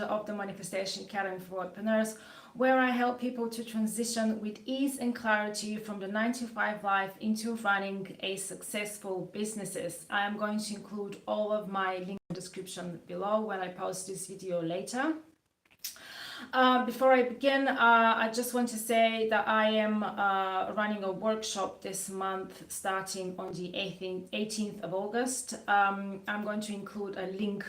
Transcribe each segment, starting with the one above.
of the Manifestation Academy for Entrepreneurs, where I help people to transition with ease and clarity from the 9-to-5 life into running a successful businesses. I am going to include all of my link in the description below when I post this video later. Before I begin, I just want to say that I am running a workshop this month starting on the 18th of August. I'm going to include a link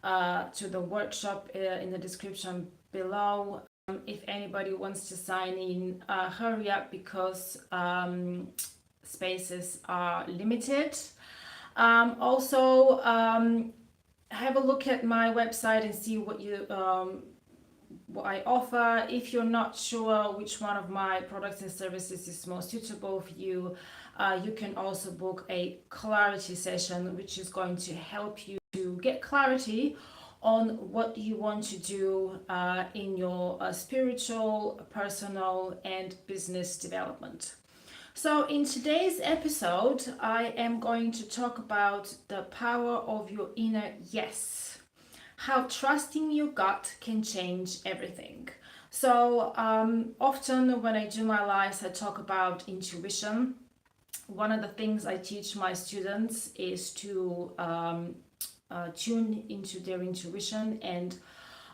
to the workshop in the description below. If anybody wants to sign in, hurry up because spaces are limited. Also, have a look at my website and see what I offer. If you're not sure which one of my products and services is most suitable for you, you can also book a clarity session, which is going to help you to get clarity on what you want to do in your spiritual, personal, and business development. So in today's episode, I am going to talk about the power of your inner yes, how trusting your gut can change everything. So often when I do my lives, I talk about intuition. One of the things I teach my students is to tune into their intuition and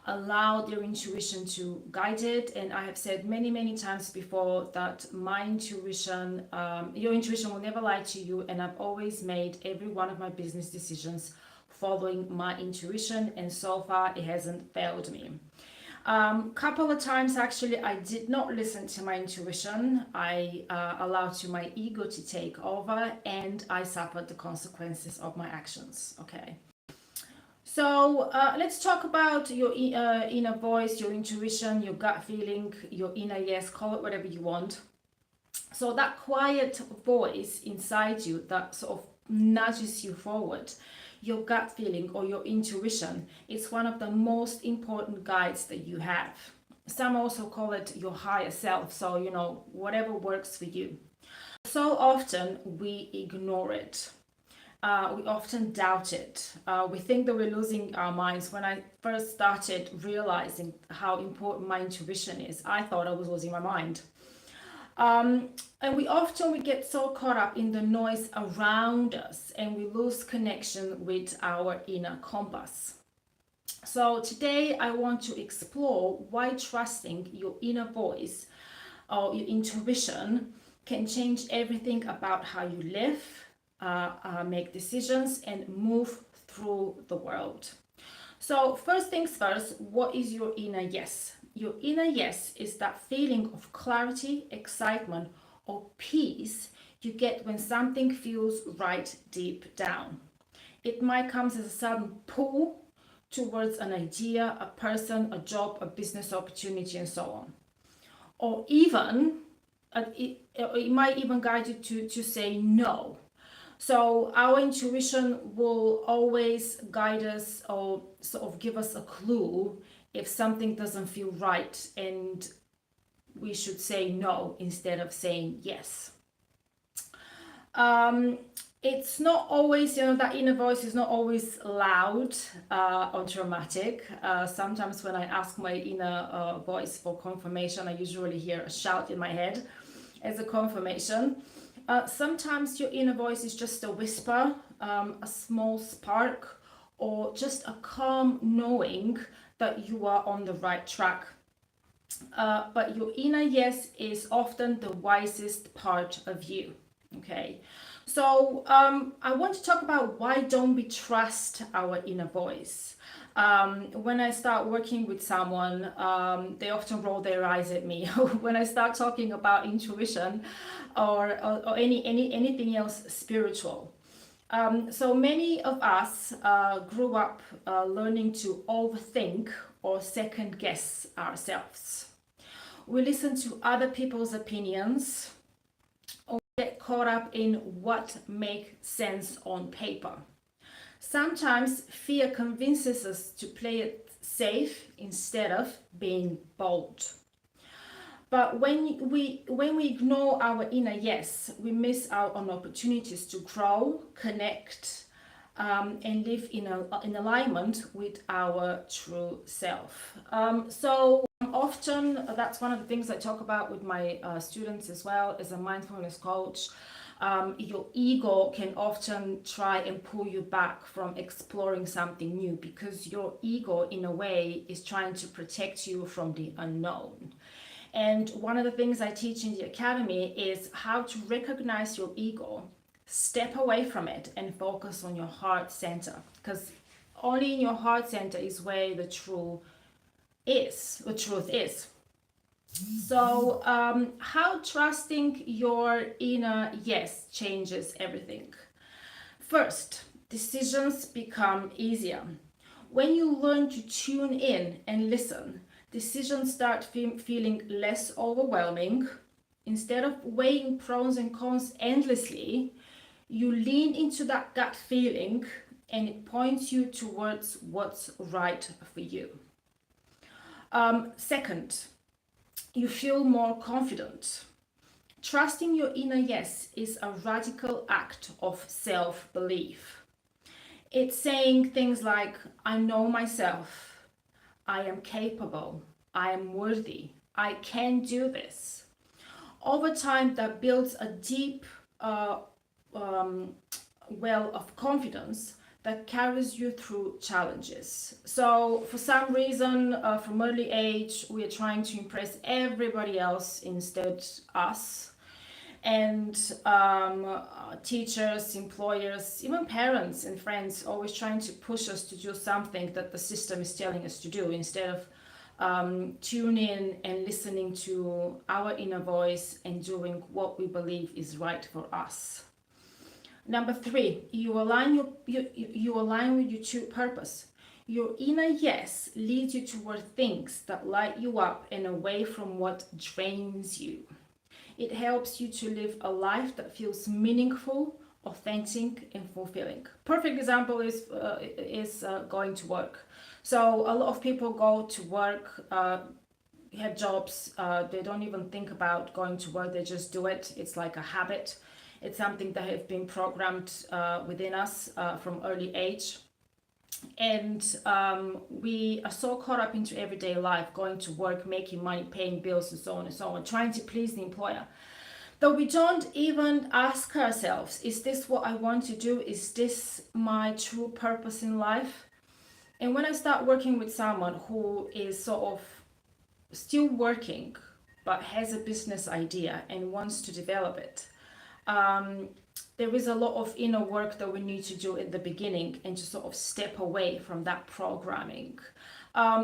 allow their intuition to guide it. And I have said many times before that my intuition, your intuition will never lie to you, and I've always made every one of my business decisions following my intuition, and so far it hasn't failed me. Couple of times actually I did not listen to my intuition. I allowed to my ego to take over, and I suffered the consequences of my actions. Okay, so let's talk about your inner voice, your intuition, your gut feeling, your inner yes, call it whatever you want. So that quiet voice inside you that sort of nudges you forward, your gut feeling or your intuition, it's one of the most important guides that you have. Some also call it your higher self, so you know, whatever works for you. So often we ignore it. We often doubt it. We think that we're losing our minds. When I first started realizing how important my intuition is, I thought I was losing my mind. And we get so caught up in the noise around us, and we lose connection with our inner compass. So today I want to explore why trusting your inner voice or your intuition can change everything about how you live, make decisions, and move through the world. So first things first, what is your inner yes? Your inner yes is that feeling of clarity, excitement, or peace you get when something feels right deep down. It might come as a sudden pull towards an idea, a person, a job, a business opportunity, and so on. Or even, it might even guide you to say no. So our intuition will always guide us or sort of give us a clue if something doesn't feel right, and we should say no instead of saying yes. It's not always, that inner voice is not always loud or dramatic. Sometimes when I ask my inner voice for confirmation, I usually hear a shout in my head as a confirmation. Sometimes your inner voice is just a whisper, a small spark, or just a calm knowing that you are on the right track. But your inner yes is often the wisest part of you. Okay, so I want to talk about why don't we trust our inner voice. When I start working with someone, they often roll their eyes at me when I start talking about intuition or anything else spiritual. So many of us grew up learning to overthink or second guess ourselves. We listen to other people's opinions or get caught up in what makes sense on paper. Sometimes fear convinces us to play it safe instead of being bold. But when we ignore our inner yes, we miss out on opportunities to grow, connect, and live in alignment with our true self. So often that's one of the things I talk about with my students as well as a mindfulness coach. Your ego can often try and pull you back from exploring something new because your ego, in a way, is trying to protect you from the unknown. And one of the things I teach in the academy is how to recognize your ego, step away from it, and focus on your heart center. Because only in your heart center is where the truth is. So, how trusting your inner yes changes everything. First, decisions become easier. When you learn to tune in and listen, decisions start feeling less overwhelming. Instead of weighing pros and cons endlessly, you lean into that gut feeling and it points you towards what's right for you. Second, you feel more confident. Trusting your inner yes is a radical act of self-belief. It's saying things like, I know myself, I am capable, I am worthy, I can do this. Over time, that builds a deep well of confidence that carries you through challenges. So for some reason, from early age, we are trying to impress everybody else instead us. And teachers, employers, even parents and friends always trying to push us to do something that the system is telling us to do instead of tuning in and listening to our inner voice and doing what we believe is right for us. Number three, you align with your true purpose. Your inner yes leads you toward things that light you up and away from what drains you. It helps you to live a life that feels meaningful, authentic, and fulfilling. Perfect example is going to work. So a lot of people go to work, have jobs, they don't even think about going to work, they just do it. It's like a habit. It's something that has been programmed within us from early age. And we are so caught up into everyday life, going to work, making money, paying bills, and so on and so on, trying to please the employer, that we don't even ask ourselves, is this what I want to do? Is this my true purpose in life? And when I start working with someone who is sort of still working but has a business idea and wants to develop it, there is a lot of inner work that we need to do at the beginning and to sort of step away from that programming.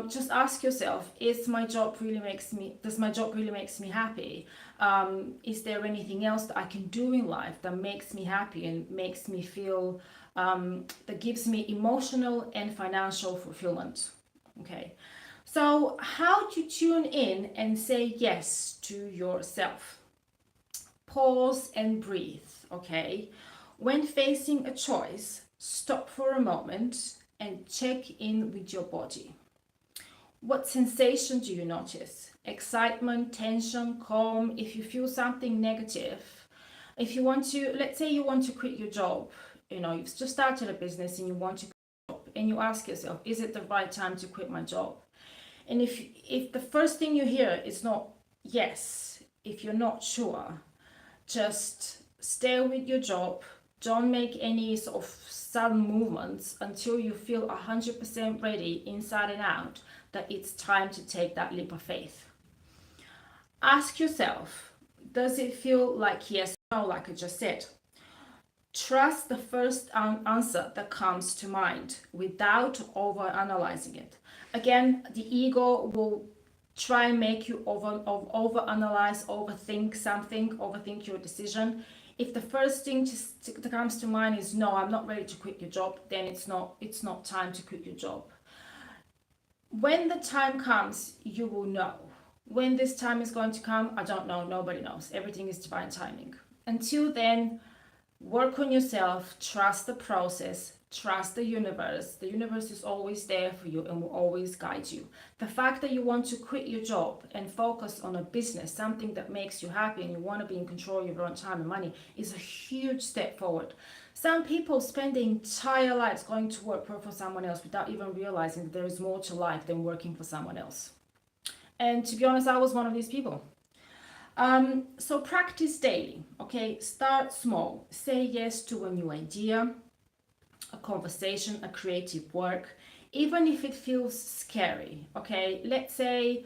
Just ask yourself, does my job really makes me happy? Is there anything else that I can do in life that makes me happy and makes me feel, that gives me emotional and financial fulfillment? Okay. So how to tune in and say yes to yourself? Pause and breathe, okay? When facing a choice, stop for a moment and check in with your body. What sensation do you notice? Excitement, tension, calm? If you feel something negative, if you want to, let's say you want to quit your job, you've just started a business and you want to quit your job, and you ask yourself, is it the right time to quit my job? And if the first thing you hear is not yes, if you're not sure, just stay with your job. Don't make any sort of sudden movements until you feel 100% ready inside and out that it's time to take that leap of faith. Ask yourself, does it feel like yes or no, like I just said? Trust the first answer that comes to mind without over-analyzing it. Again, the ego will try and make you over-analyze, overthink your decision. If the first thing that comes to mind is no, I'm not ready to quit your job, then it's not time to quit your job. When the time comes, you will know. When this time is going to come, I don't know. Nobody knows. Everything is divine timing. Until then, work on yourself, trust the process, trust the universe. The universe is always there for you and will always guide you. The fact that you want to quit your job and focus on a business, something that makes you happy and you want to be in control of your own time and money, is a huge step forward. Some people spend their entire lives going to work for someone else without even realizing that there is more to life than working for someone else. And to be honest, I was one of these people. So practice daily, okay? Start small. Say yes to a new idea, a conversation, a creative work, even if it feels scary, okay? Let's say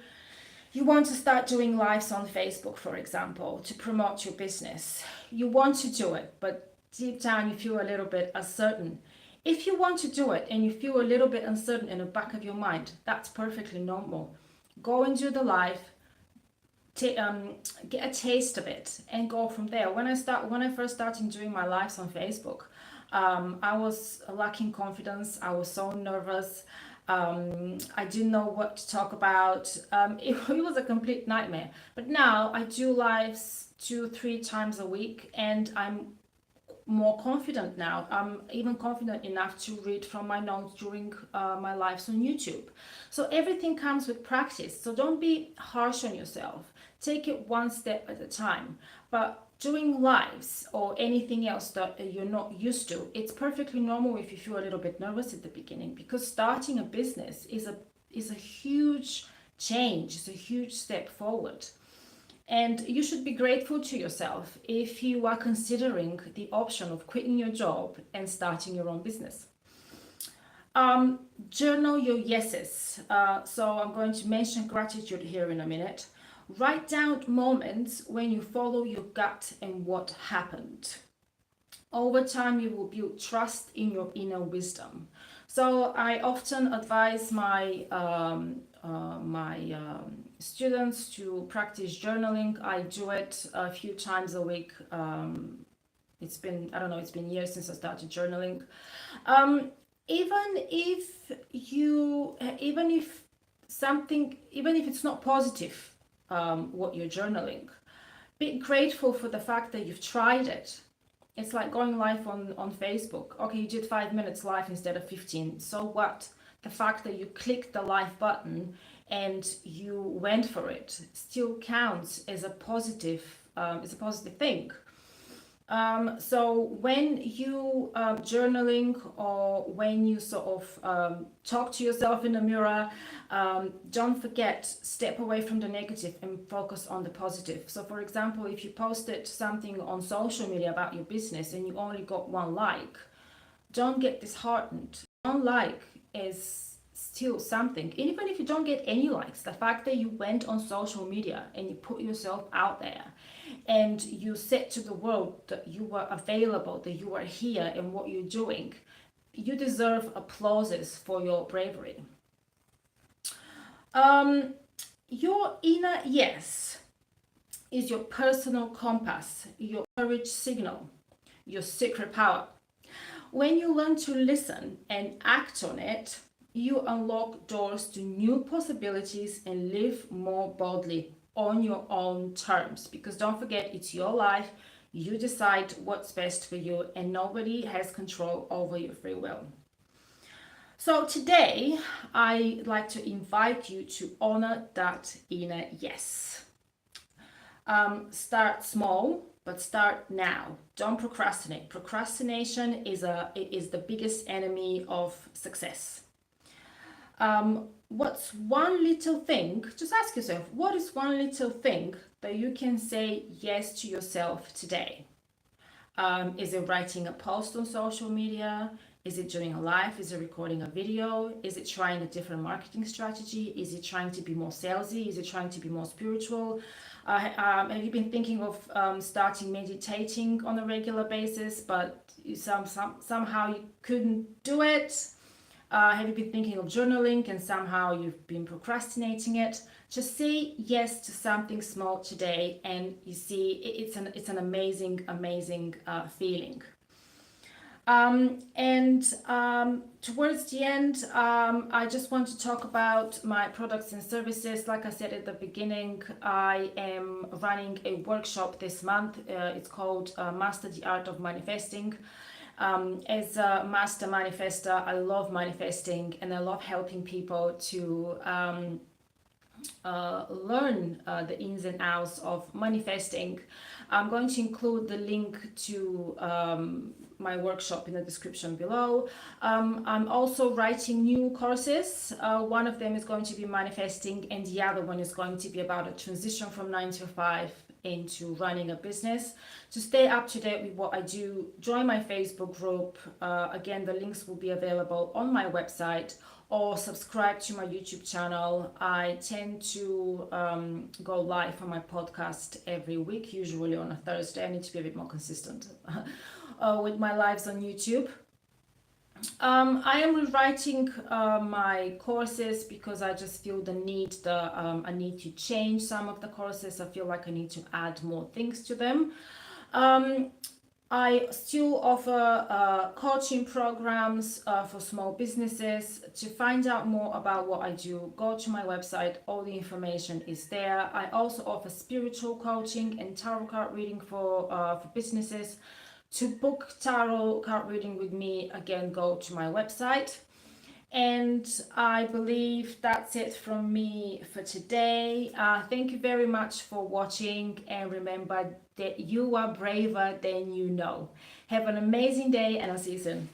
you want to start doing lives on Facebook, for example, to promote your business. You want to do it, but deep down you feel a little bit uncertain. If you want to do it and you feel a little bit uncertain in the back of your mind, that's perfectly normal. Go and do the live, get a taste of it and go from there. When I first started doing my lives on Facebook, I was lacking confidence. I was so nervous. I didn't know what to talk about. It was a complete nightmare. But now I do lives 2-3 times a week, and I'm more confident now. I'm even confident enough to read from my notes during my lives on YouTube. So everything comes with practice. So don't be harsh on yourself. Take it one step at a time. But doing lives or anything else that you're not used to, it's perfectly normal if you feel a little bit nervous at the beginning, because starting a business is a huge change. It's a huge step forward. And you should be grateful to yourself if you are considering the option of quitting your job and starting your own business. Journal your yeses. So I'm going to mention gratitude here in a minute. Write down moments when you follow your gut and what happened. Over time, you will build trust in your inner wisdom. So I often advise my students to practice journaling. I do it a few times a week. It's been years since I started journaling. Even if it's not positive, what you're journaling, be grateful for the fact that you've tried it. It's like going live on Facebook. Okay, you did 5 minutes live instead of 15. So what? The fact that you clicked the live button and you went for it still counts as a positive thing. So when you journaling, or when you sort of talk to yourself in the mirror, don't forget, step away from the negative and focus on the positive. So for example, if you posted something on social media about your business and you only got 1 like, don't get disheartened. 1 like is still something. Even if you don't get any likes, the fact that you went on social media and you put yourself out there and you said to the world that you were available, that you are here and what you're doing, you deserve applauses for your bravery. Your inner yes is your personal compass, your courage signal, your secret power. When you learn to listen and act on it, you unlock doors to new possibilities and live more boldly on your own terms. Because don't forget, it's your life. You decide what's best for you, and nobody has control over your free will. So today, I'd like to invite you to honor that inner yes. Start small, but start now. Don't procrastinate. Procrastination is the biggest enemy of success. What's one little thing? Just ask yourself, what is one little thing that you can say yes to yourself today? Is it writing a post on social media? Is it doing a live? Is it recording a video? Is it trying a different marketing strategy? Is it trying to be more salesy? Is it trying to be more spiritual? Have you been thinking of starting meditating on a regular basis, but somehow you couldn't do it? Have you been thinking of journaling and somehow you've been procrastinating it? Just say yes to something small today, and you see it's an amazing feeling. Towards the end, I just want to talk about my products and services. Like I said at the beginning, I am running a workshop this month. It's called Master the Art of Manifesting. As a master manifester, I love manifesting and I love helping people to learn the ins and outs of manifesting. I'm going to include the link to my workshop in the description below. I'm also writing new courses. One of them is going to be manifesting, and the other one is going to be about a transition from 9 to 5 into running a business. To stay up to date with what I do, join my Facebook group. Again, the links will be available on my website, or subscribe to my YouTube channel. I tend to go live on my podcast every week, usually on a Thursday. I need to be a bit more consistent with my lives on YouTube. I am rewriting my courses because I just feel the need, I need to change some of the courses. I feel like I need to add more things to them. I still offer coaching programs for small businesses. To find out more about what I do, go to my website. All the information is there. I also offer spiritual coaching and tarot card reading for businesses. To book tarot card reading with me, again, go to my website. And I believe that's it from me for today. Thank you very much for watching, and remember that you are braver than you know. Have an amazing day, and I'll see you soon.